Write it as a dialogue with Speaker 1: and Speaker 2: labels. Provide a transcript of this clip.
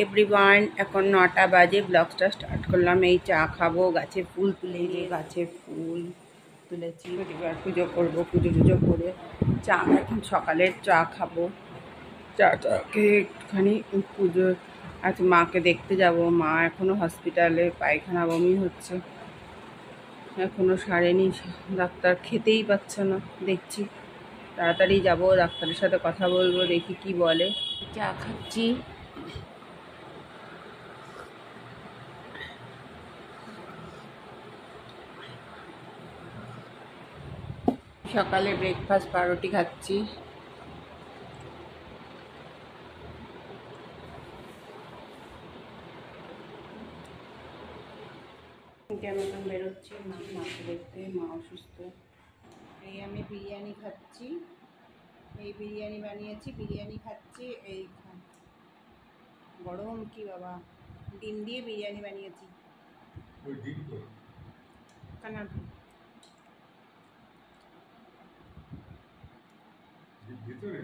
Speaker 1: Everyone, এখন 9টা বাজে। ব্লগটা স্টার্ট করলাম। এই চা খাবো, গাছে ফুল তুলে, যে গাছে ফুল তুলেছি, এবার পুজো করবো। পুজো টুজো করে চা, এখন সকালের চা খাবো। চাটা খেয়ে একটুখানি পুজো, আজ মাকে দেখতে যাব। মা এখনও হসপিটালে, পায়খানা বমি হচ্ছে, এখনও সারেনি। ডাক্তার খেতেই পাচ্ছে না, দেখছি তাড়াতাড়ি যাব, ডাক্তারের সাথে কথা বলবো, দেখি কি বলে। চা খাচ্ছি। সকালে ব্রেকফাস্ট পাউরুটি খাচ্ছি। কেমন বেরোচ্ছি মাকে দেখতে, মা অসুস্থ। এই আমি বিরিয়ানি খাচ্ছি, এই বিরিয়ানি বানিয়েছি, বিরিয়ানি খাচ্ছি। এই গরম কি বাবা, ডিম দিয়ে বিরিয়ানি বানিয়েছি। কানা
Speaker 2: ভিতরে